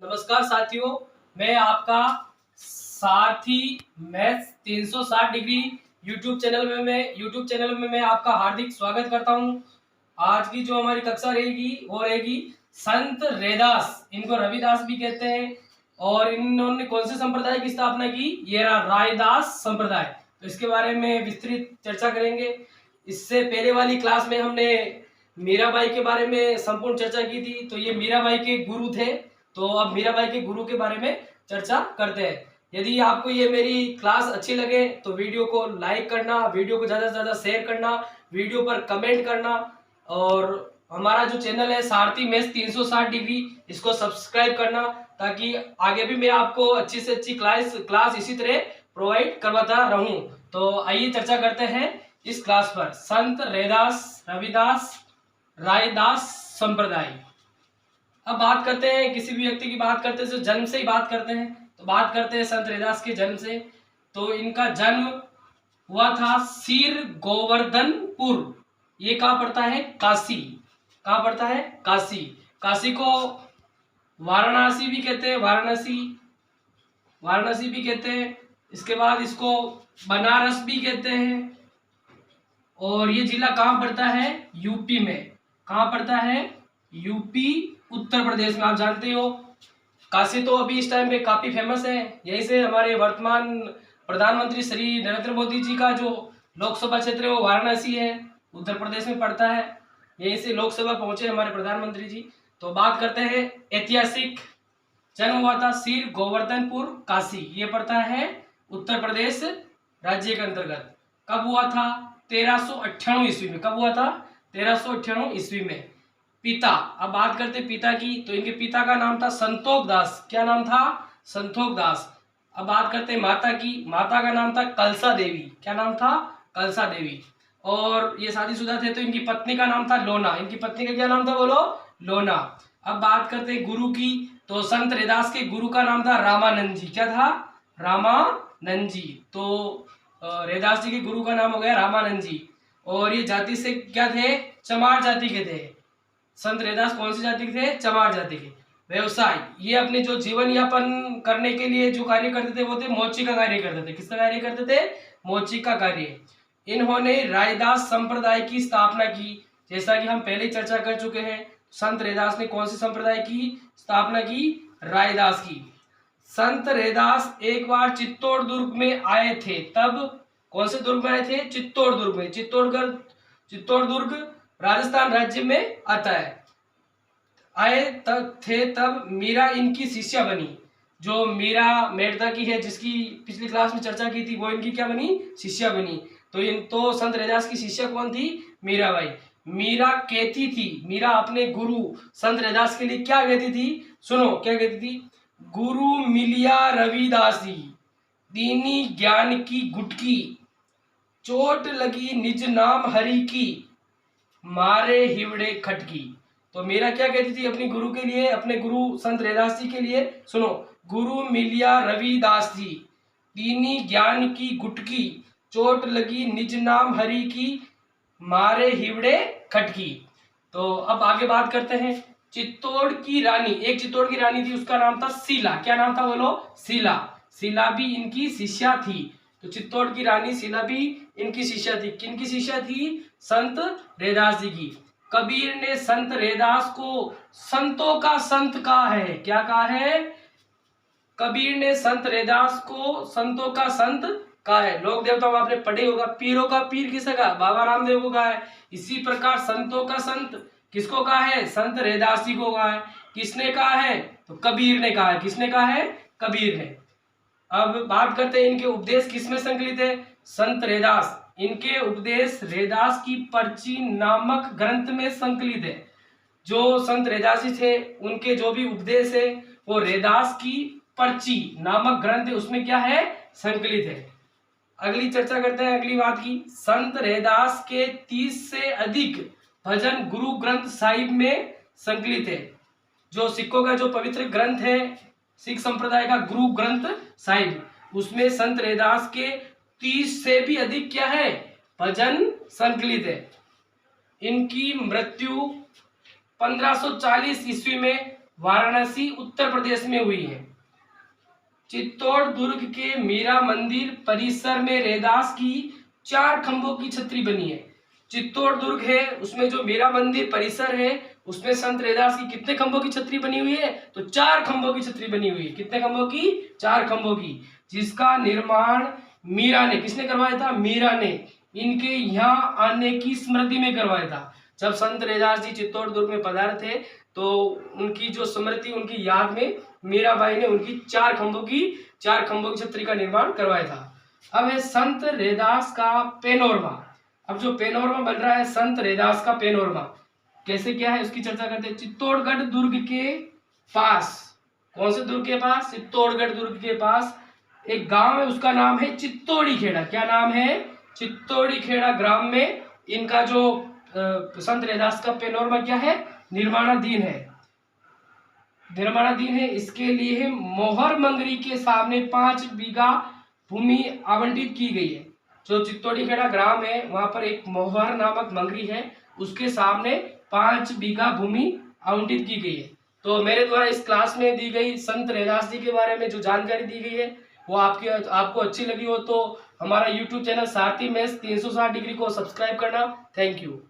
नमस्कार साथियों, मैं आपका सारथी मैथ्स 360 डिग्री यूट्यूब चैनल में मैं आपका हार्दिक स्वागत करता हूं। आज की जो हमारी कक्षा रहेगी वो रहेगी संत रैदास, इनको रविदास भी कहते हैं। और इन्होंने कौन से संप्रदाय की स्थापना की? ये रायदास संप्रदाय। तो इसके बारे में विस्तृत चर्चा करेंगे। इससे पहले वाली क्लास में हमने मीराबाई के बारे में संपूर्ण चर्चा की थी। तो ये मीराबाई के गुरु थे। तो अब मीराबाई के गुरु के बारे में चर्चा करते हैं। यदि आपको ये मेरी क्लास अच्छी लगे तो वीडियो को लाइक करना, वीडियो को ज़्यादा से ज़्यादा शेयर करना, वीडियो पर कमेंट करना, और हमारा जो चैनल है सारथी मैथ्स 360 डिग्री, इसको सब्सक्राइब करना, ताकि आगे भी मैं आपको अच्छी से अच्छी क्लास इसी तरह प्रोवाइड करवाता रहूं। तो आइए चर्चा करते हैं इस क्लास पर। संत रविदास रायदास संप्रदाय। अब बात करते हैं, किसी भी व्यक्ति की बात करते हैं तो जन्म से ही बात करते हैं। तो बात करते हैं संत रैदास के जन्म से। तो इनका जन्म हुआ था सीर गोवर्धनपुर। ये कहाँ पड़ता है? काशी। कहाँ पड़ता है? काशी। काशी को वाराणसी भी कहते हैं, वाराणसी भी कहते हैं। इसके बाद इसको बनारस भी कहते हैं। और ये जिला कहाँ पड़ता है? यूपी में। कहाँ पड़ता है? यूपी उत्तर प्रदेश में। आप जानते हो काशी तो अभी इस टाइम पे काफी फेमस है। यहीं से हमारे वर्तमान प्रधानमंत्री श्री नरेंद्र मोदी जी का जो लोकसभा क्षेत्र है वो वाराणसी है, उत्तर प्रदेश में पड़ता है। यहीं से लोकसभा पहुंचे हमारे प्रधानमंत्री जी। तो बात करते हैं ऐतिहासिक। जन्म हुआ था सीर गोवर्धनपुर काशी, ये पड़ता है उत्तर प्रदेश राज्य के अंतर्गत। कब हुआ था? 1398 ईस्वी में। कब हुआ था? 1398 ईस्वी में। पिता, अब बात करते पिता की। तो इनके पिता का नाम था संतोख दास। क्या नाम था? संतोख दास। अब बात करते माता की। माता का नाम था कलसा देवी। क्या नाम था? कलसा देवी। और ये शादीशुदा थे। तो इनकी पत्नी का नाम था लोना। इनकी पत्नी का क्या नाम था? बोलो, लोना। अब बात करते गुरु की। तो संत रैदास के गुरु का नाम था रामानंद जी। क्या था? रामानंद जी। तो रैदास जी के गुरु का नाम हो गया रामानंद जी। और ये जाति से क्या थे? चमार जाति के थे। संत रैदास कौन सी जाति के थे? चमार जाति के। व्यवसाय, ये अपने जो जीवन यापन करने के लिए जो कार्य करते थे वो थे मोची का कार्य करते थे। किसका कार्य करते थे? मोची का कार्य। इन्होंने रायदास संप्रदाय की स्थापना की। जैसा कि हम पहले चर्चा कर चुके हैं, संत रैदास ने कौन सी संप्रदाय की स्थापना की? रायदास की। संत रैदास एक बार चित्तौड़ दुर्ग में आए थे। तब कौन से दुर्ग में आए थे? चित्तौड़ दुर्ग में। चित्तौड़ दुर्ग राजस्थान राज्य में आता है। आए तब मीरा इनकी शिष्या बनी। जो मीरा मेड़ता की है, जिसकी पिछली क्लास में चर्चा की थी, वो इनकी क्या बनी? शिष्या बनी। तो संत रैदास की शिष्या कौन थी? मीराबाई। मीरा कहती थी, मीरा अपने गुरु संत रैदास के लिए क्या कहती थी? सुनो क्या कहती थी? गुरु मिलिया रविदासी, दीनी ज्ञान की गुटकी, चोट लगी निज नाम हरि की, मारे हिवड़े खटकी। तो मीरा क्या कहती थी अपनी गुरु के लिए, अपने गुरु संत रैदास जी के लिए? सुनो, गुरु मिलिया रविदास जी, दीनी ज्ञान की गुटकी, चोट लगी निज नाम हरि की, मारे हिवड़े खटकी। तो अब आगे बात करते हैं। चित्तौड़ की रानी, एक चित्तौड़ की रानी थी, उसका नाम था शीला। क्या नाम था? बोलो, शीला। शीला भी इनकी शिष्या थी। तो चित्तौड़ की रानी शीला भी इनकी शिष्या थी। किनकी शिष्या थी? संत रैदास जी की। कबीर ने संत रैदास को संतों का संत कहा है। क्या कहा है? कबीर ने संत रैदास को संतों का संत कहा है। लोक देवताओं आपने पढ़े होगा, पीरों का पीर किसे कहा? बाबा रामदेव को कहा है। इसी प्रकार संतों का संत किसको कहा है? संत रैदास जी को कहा है। किसने कहा है? तो कबीर ने कहा है। किसने कहा है? कबीर ने। अब बात करते हैं इनके उपदेश किसमें संकलित है? संत रैदास, इनके उपदेश रैदास की पर्ची नामक ग्रंथ में संकलित है। जो संत रैदास जी थे उनके जो भी उपदेश है वो रैदास की पर्ची नामक ग्रंथ है, उसमें क्या है? संकलित है। अगली चर्चा करते हैं अगली बात की। संत रैदास के 30 से अधिक भजन गुरु ग्रंथ साहिब में संकलित है। जो सिखों का जो पवित्र ग्रंथ है, सिख संप्रदाय का गुरु ग्रंथ साहिब, उसमें संत रैदास के 30 से भी अधिक क्या है? भजन संकलित है। इनकी मृत्यु 1540 ईस्वी में वाराणसी उत्तर प्रदेश में हुई है। चित्तौड़ दुर्ग के मीरा मंदिर परिसर में रैदास की 4 खंभों की छतरी बनी है। चित्तौड़ दुर्ग है, उसमें जो मीरा मंदिर परिसर है उसमें संत रैदास की कितने खंभों की छतरी बनी हुई है? तो 4 खंभों की छतरी बनी हुई है। कितने खंभों की? 4 खंभों की, जिसका निर्माण मीरा ने, किसने करवाया था? मीरा ने इनके यहाँ आने की स्मृति में करवाया था। जब संत रैदास जी चित्तौड़ दुर्ग में पधारे थे तो उनकी जो स्मृति, उनकी याद में मीराबाई ने उनकी 4 खंभों की छतरी का निर्माण करवाया था। अब है संत रैदास का पेनोरमा। अब जो पेनोरमा बन रहा है संत रैदास का पेनोरमा, कैसे क्या है उसकी चर्चा करते हैं। चित्तौड़गढ़ दुर्ग के पास, कौन से दुर्ग के पास? चित्तौड़गढ़ दुर्ग के पास एक गांव है, उसका नाम है चित्तौड़ी खेड़ा। क्या नाम है? चित्तौड़ी खेड़ा ग्राम में इनका जो संत रैदास का पेनोरमा क्या है? निर्माणाधीन है। इसके लिए मोहर मंगरी के सामने 5 बीघा भूमि आवंटित की गई है। जो चित्तौड़ी खेड़ा ग्राम है वहां पर एक मोहर नामक मंगरी है, उसके सामने 5 बीघा भूमि आवंटित की गई है। तो मेरे द्वारा इस क्लास में दी गई संत रैदास जी के बारे में जो जानकारी दी गई है वो आपको अच्छी लगी हो तो हमारा YouTube चैनल सारथी मैथ्स 360 डिग्री को सब्सक्राइब करना। Thank you.